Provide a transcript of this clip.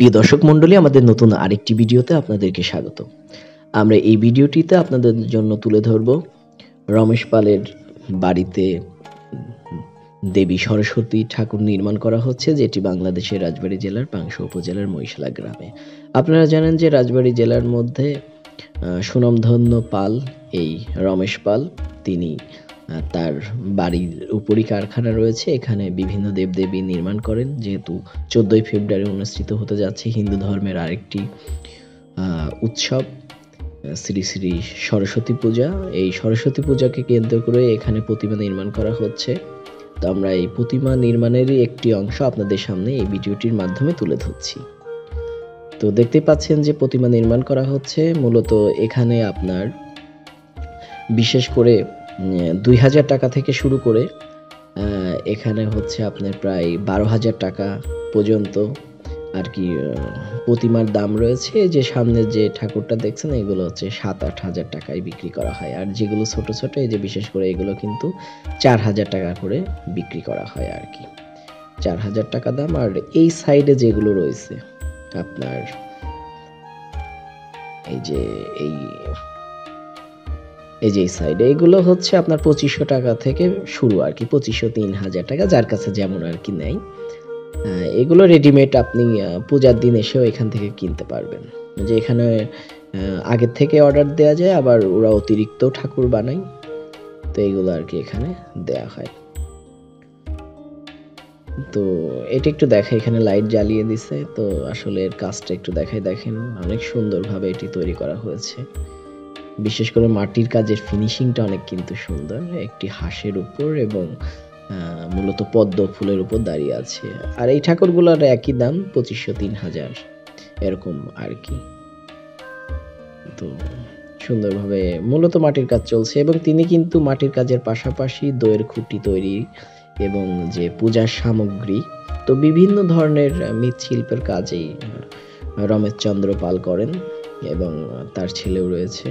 প্রিয় দর্শক মণ্ডলী, আমাদের নতুন আরেকটি ভিডিওতে আপনাদেরকে স্বাগত। আমরা এই ভিডিওটিতে আপনাদের জন্য তুলে ধরব রমেশ পালের বাড়িতে দেবী সরস্বতী ঠাকুর নির্মাণ করা হচ্ছে, যেটি বাংলাদেশের রাজবাড়ী জেলার পাংশা উপজেলার মহিশালা গ্রামে। আপনারা জানেন যে রাজবাড়ী জেলার মধ্যে সুনামধন্য পাল এই রমেশ পাল, তিনি তার বাড়ির উপরই কারখানা রয়েছে, এখানে বিভিন্ন দেবদেবী নির্মাণ করেন। যেহেতু 14ই ফেব্রুয়ারি অনুষ্ঠিত হতে যাচ্ছে হিন্দু ধর্মের আরেকটি উৎসব, শ্রী শ্রী সরস্বতী পূজা। এই সরস্বতী পূজাকে কেন্দ্র করে এখানে প্রতিমা নির্মাণ করা হচ্ছে। তো আমরা এই প্রতিমা নির্মাণেরই একটি অংশ আপনাদের সামনে এই ভিডিওটির মাধ্যমে তুলে ধরছি। তো দেখতে পাচ্ছেন যে প্রতিমা নির্মাণ করা হচ্ছে। মূলত এখানে আপনার বিশেষ করে 2000 টাকা থেকে শুরু করে এখানে হচ্ছে আপনার প্রায় 12,000 টাকা পর্যন্ত আর কি প্রতিমার দাম রয়েছে। যে সামনে যে ঠাকুরটা দেখছেন এগুলো হচ্ছে 7-8 হাজার টাকায় বিক্রি করা হয়, আর যেগুলো ছোট ছোট এই যে বিশেষ করে এগুলো কিন্তু 4,000 টাকা করে বিক্রি করা হয় আর কি, 4,000 টাকা দাম। আর এই সাইডে যেগুলো রয়েছে আপনার এই যে এই সাইডে এগুলো হচ্ছে আপনার 2500 টাকা থেকে শুরু আর কি, 2500-3000 টাকা, যার কাছে যেমন আর কি নেয়। এগুলো রেডিমেড আপনি পূজার দিন এসেও এখান থেকে কিনতে পারবেন। যে এখানে আগের থেকে অর্ডার দেওয়া যায়, আবার ওরা অতিরিক্ত ঠাকুর বানায়, তো এইগুলো আর কি এখানে দেয়া হয়। তো এটা একটু দেখাই, এখানে লাইট জ্বালিয়ে দিছে, তো আসলে এর কাজটা একটু দেখাই। দেখেন অনেক সুন্দরভাবে এটি তৈরি করা হয়েছে। বিশেষ করে মাটির কাজের ফিনিশিংটা অনেক কিন্তু সুন্দর, একটি হাঁসের উপর এবং মূলত পদ্ম ফুলের উপর দাঁড়িয়ে আছে। আর এই ঠাকুরগুলোর একই দাম 2500-3000 এরকম আর কি। তো সুন্দরভাবে মূলত মাটির কাজ চলছে, এবং তিনি কিন্তু মাটির কাজের পাশাপাশি দইয়ের খুঁটি তৈরি এবং যে পূজার সামগ্রী, তো বিভিন্ন ধরনের মৃৎশিল্পের কাজেই রমেশ চন্দ্র পাল করেন, এবং তার ছেলেও রয়েছে।